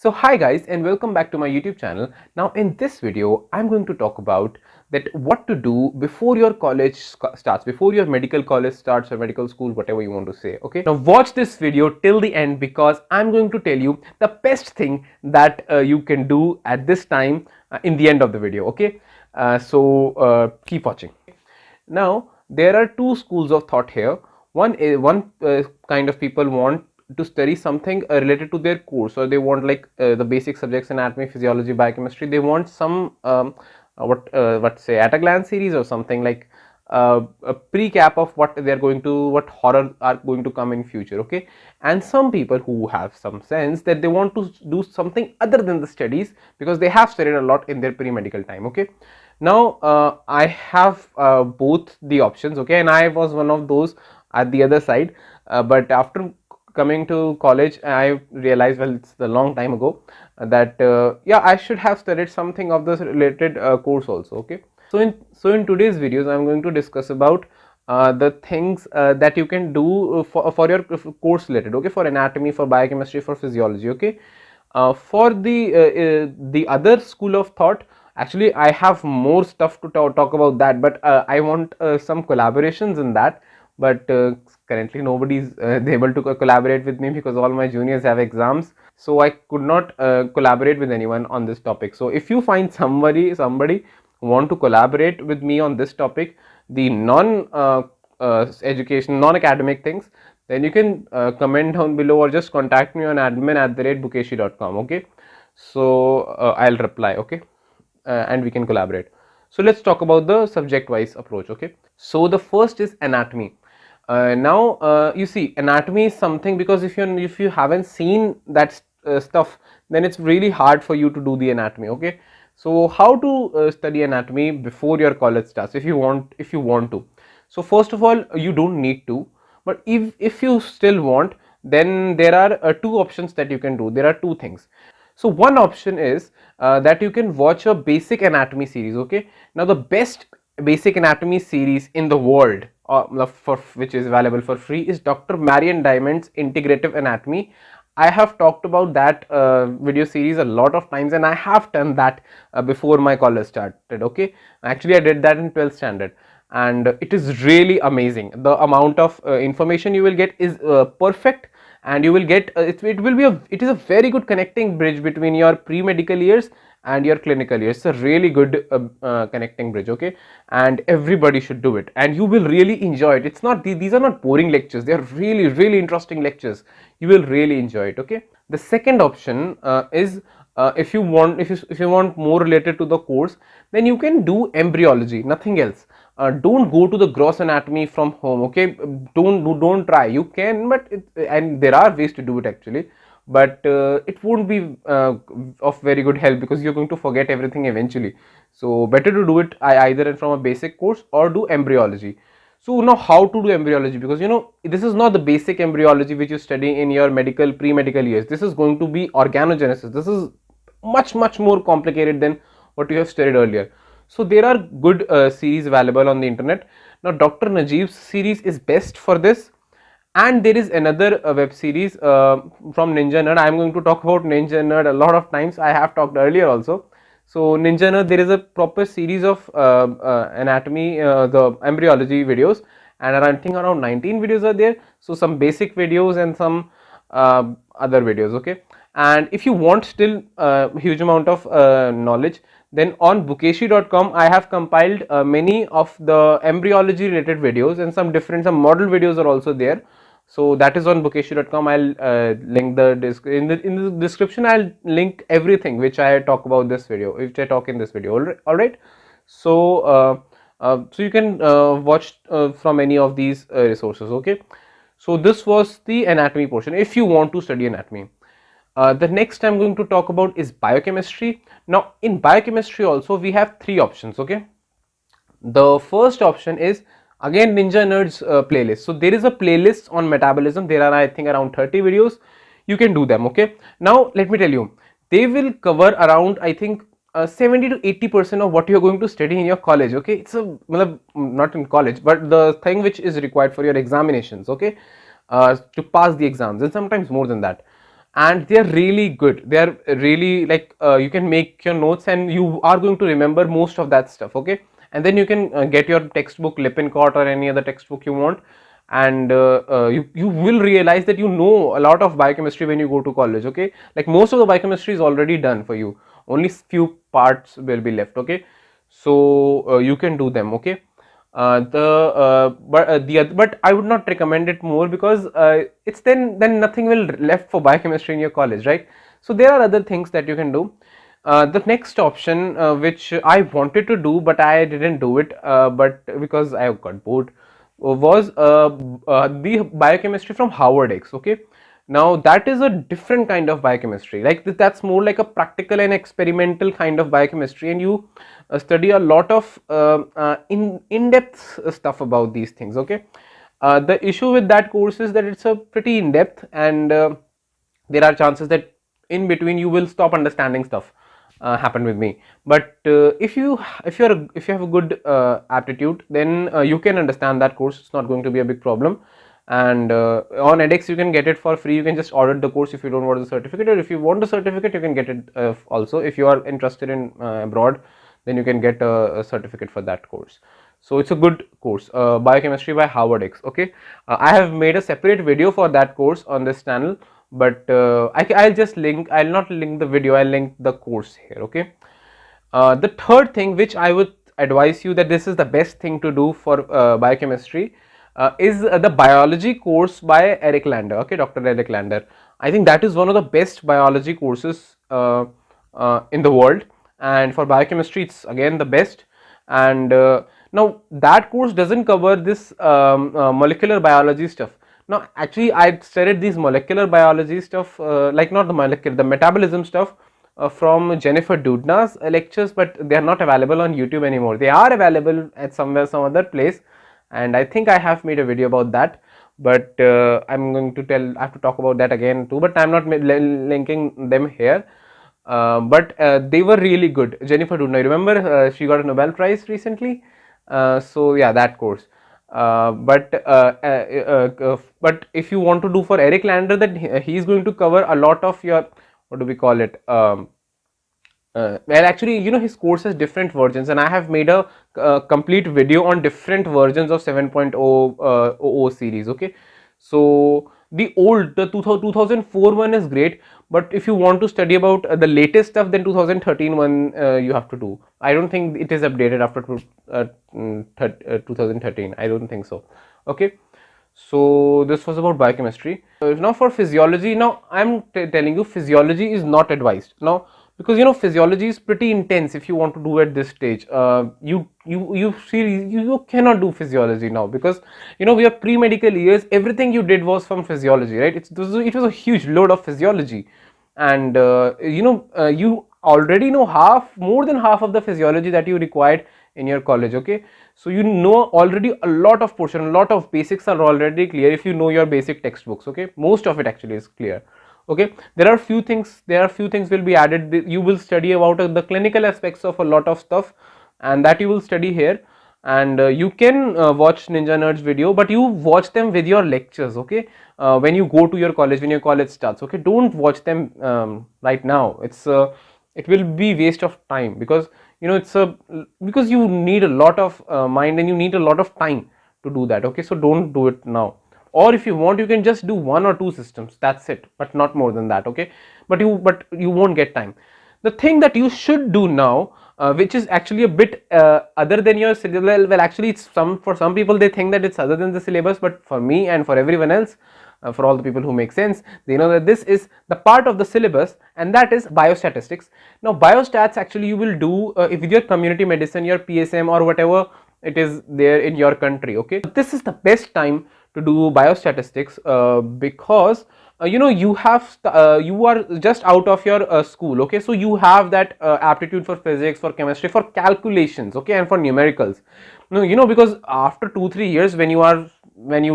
So hi guys and welcome back to my YouTube channel. Now in this video I'm going to talk about that what to do before your college starts, before your medical college starts or medical school, whatever you want to say. Okay, now watch this video till the end because I'm going to tell you the best thing that you can do at this time in the end of the video. Okay, keep watching. Now there are two schools of thought here. One kind of people want to study something related to their course, or they want like the basic subjects, anatomy, physiology, biochemistry. They want some what say at a glance series or something like a pre-cap of what they are going to, what horror are going to come in future. Okay, and some people who have some sense that they want to do something other than the studies because they have studied a lot in their pre-medical time. Okay, now I have both the options. Okay, and I was one of those at the other side, but after coming to college I realized, well, it's a long time ago, that yeah, I should have studied something of this related course also. Okay, so in today's videos I'm going to discuss about the things that you can do for your course related. Okay, for anatomy, for biochemistry, for physiology. Okay, for the other school of thought, actually I have more stuff to talk about that, but I want some collaborations in that, but currently nobody is able to collaborate with me because all my juniors have exams, so I could not collaborate with anyone on this topic. So if you find somebody who want to collaborate with me on this topic, the education, non-academic things, then you can comment down below or just contact me on admin@bukeshi.com. Okay, so I'll reply. Okay, and we can collaborate. So let's talk about the subject wise approach. Okay, so the first is anatomy. Now you see, anatomy is something, because if you haven't seen that stuff, then it's really hard for you to do the anatomy. Okay, so how to study anatomy before your college starts, if you want to. So first of all, you don't need to, but if you still want, then there are two options that you can do. There are two things. So one option is that you can watch a basic anatomy series. Okay, now the best basic anatomy series in the world, for which is available for free, is Dr. Marion Diamond's Integrative Anatomy. I have talked about that video series a lot of times, and I have done that before my college started. Okay, actually I did that in 12th standard, and it is really amazing. The amount of information you will get is perfect, and you will get it is a very good connecting bridge between your pre-medical years and your clinical years. It's a really good connecting bridge. Okay, and everybody should do it, and you will really enjoy it. It's not, these are not boring lectures, they are really interesting lectures. You will really enjoy it. Okay, the second option is if you want more related to the course, then you can do embryology, nothing else. Don't go to the gross anatomy from home. Okay, don't try. You can, but and there are ways to do it actually, but it won't be of very good help because you're going to forget everything eventually. So better to do it either from a basic course or do embryology. So now how to do embryology, because this is not the basic embryology which you study in your pre-medical years. This is going to be organogenesis. This is much more complicated than what you have studied earlier. So there are good series available on the internet. Now Dr. Najib's series is best for this, and there is another web series from Ninja Nerd. I am going to talk about Ninja Nerd a lot of times. I have talked earlier also. So Ninja Nerd, there is a proper series of anatomy, the embryology videos, and I think around 19 videos are there. So some basic videos and some other videos. Okay, and if you want still huge amount of knowledge, then on bukeshi.com I have compiled many of the embryology related videos, and some model videos are also there. So that is on bukeshi.com. I'll link in the description. I'll link everything which I talk about this video, which I talk in this video. All right, so so you can watch from any of these resources. Okay, so this was the anatomy portion if you want to study anatomy. The next I'm going to talk about is biochemistry. Now in biochemistry also we have three options. Okay, the first option is again Ninja Nerds playlist. So there is a playlist on metabolism. There are, I think, around 30 videos. You can do them. Okay, now let me tell you, they will cover around, I think, 70 to 80% of what you're going to study in your college. Okay, it's a, well, not in college, but the thing which is required for your examinations. Okay, to pass the exams, and sometimes more than that. and they are really good. They are really like you can make your notes and you are going to remember most of that stuff, okay? And then you can get your textbook Lippincott or any other textbook you want, and you will realize that you know a lot of biochemistry when you go to college, okay? Like most of the biochemistry is already done for you, only few parts will be left, okay? So you can do them, okay? But I would not recommend it more, because it's then nothing will left for biochemistry in your college, right? So there are other things that you can do. The next option, which I wanted to do but I didn't do it, but because I got bored, was the biochemistry from Howard X. Okay, now that is a different kind of biochemistry. Like that's more like a practical and experimental kind of biochemistry, and you study a lot of in-depth stuff about these things. Okay, the issue with that course is that it's a pretty in-depth, and there are chances that in between you will stop understanding stuff. Happened with me. But if you have a good aptitude, then you can understand that course. It's not going to be a big problem. And on edX you can get it for free. You can just order the course if you don't want the certificate, or if you want the certificate you can get it also. If you are interested in abroad, then you can get a certificate for that course. So it's a good course, biochemistry by Howard X. Okay, I have made a separate video for that course on this channel, but I'll just link, I'll not link the video, I'll link the course here. Okay, the third thing which I would advise you, that this is the best thing to do for biochemistry, is the biology course by Eric Lander. Okay, Dr. Eric Lander. I think that is one of the best biology courses in the world, and for biochemistry it's again the best. And now that course doesn't cover this molecular biology stuff. Now actually I studied these molecular biology stuff, like not the molecular, the metabolism stuff, from Jennifer Doudna's lectures, but they are not available on YouTube anymore. They are available at some other place, and I think I have made a video about that, but I'm going to I have to talk about that again too, but I'm not linking them here. But they were really good. Jennifer Doudna, you remember she got a Nobel Prize recently, so yeah, that course. But if you want to do for Eric Lander, that he is going to cover a lot of your, what do we call it, well actually you know his course has different versions, and I have made a complete video on different versions of 7.0 series. Okay, so the 2004 one is great, but if you want to study about the latest stuff, then 2013 one you have to do. I don't think it is updated after 2013. I don't think so. Okay, so this was about biochemistry. Now for physiology, now I'm telling you physiology is not advised now, because you know physiology is pretty intense. If you want to do at this stage, you cannot do physiology now, because you know we are pre-medical years. Everything you did was from physiology, right? It was a huge load of physiology, and you already know more than half of the physiology that you required in your college. Okay, so you know already a lot of portion, a lot of basics are already clear if you know your basic textbooks. Okay, most of it actually is clear. Okay, there are few things will be added. You will study about the clinical aspects of a lot of stuff, and that you will study here. And you can watch Ninja Nerds video, but you watch them with your lectures. Okay, when you go to your college, when your college starts. Okay, don't watch them right now. It will be waste of time, because you know because you need a lot of mind, and you need a lot of time to do that. Okay, so don't do it now, or if you want you can just do 1 or 2 systems, that's it, but not more than that. Okay, but you won't get time. The thing that you should do now, which is actually a bit other than your syllabus, well actually it's for some people they think that it's other than the syllabus, but for me and for everyone else, for all the people who make sense, they know that this is the part of the syllabus, and that is biostatistics. Now biostats actually you will do if with your community medicine, your PSM, or whatever it is there in your country. Okay, this is the best time to do biostatistics, because you know you are just out of your school. Okay, so you have that aptitude for physics, for chemistry, for calculations, okay, and for numericals. No, you know, because after 2-3 years, when you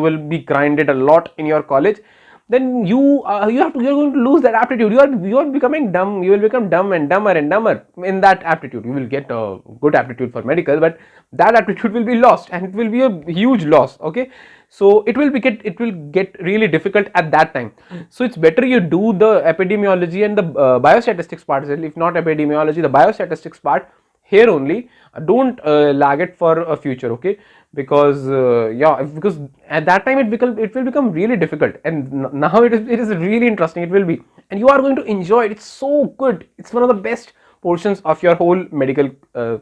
will be grinded a lot in your college, then you're going to lose that aptitude. You are becoming dumb. You will become dumb and dumber and dumber in that aptitude. You will get a good aptitude for medical, but that aptitude will be lost, and it will be a huge loss. Okay, so it will get really difficult at that time. So it's better you do the epidemiology and the biostatistics part, if not epidemiology, the biostatistics part here only. Don't lag it for a future, okay? Because yeah, because at that time it will become really difficult, and now it is really interesting. It will be, and you are going to enjoy it. It's so good. It's one of the best portions of your whole medical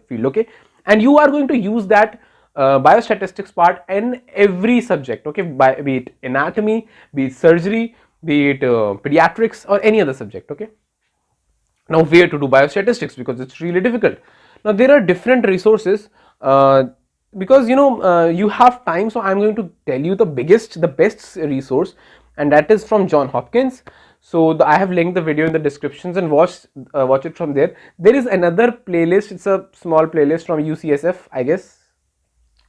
field, okay? And you are going to use that biostatistics part in every subject, okay? Be it anatomy, be it surgery, be it pediatrics, or any other subject, okay? Now, where to do biostatistics, because it's really difficult. Now there are different resources, because you have time, so I'm going to tell you the best resource, and that is from John Hopkins. So I have linked the video in the descriptions, and watch it from there. There is another playlist. It's a small playlist from UCSF, I guess,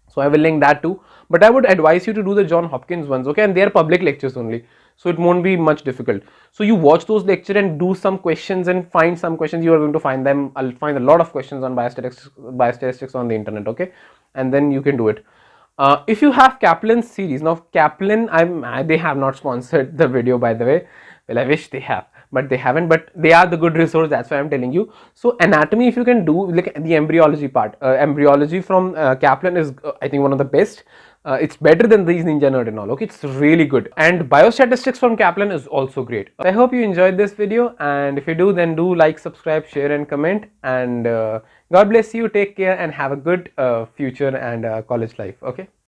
so I will link that too. But I would advise you to do the John Hopkins ones, okay? And they are public lectures only, so it won't be much difficult. So you watch those lectures and do some questions and find some questions. You are going to find them. I'll find a lot of questions on biostatistics on the internet, okay? And then you can do it. If you have Kaplan series, now Kaplan, they have not sponsored the video, by the way. Well, I wish they have, but they haven't. But they are the good resource. That's why I'm telling you. So anatomy, if you can do like the embryology part, embryology from Kaplan is I think one of the best. It's better than these Ninja Nerd and all. Okay, it's really good. And biostatistics from Kaplan is also great. I hope you enjoyed this video, and if you do, then do like, subscribe, share, and comment. And God bless you. Take care and have a good future and college life. Okay.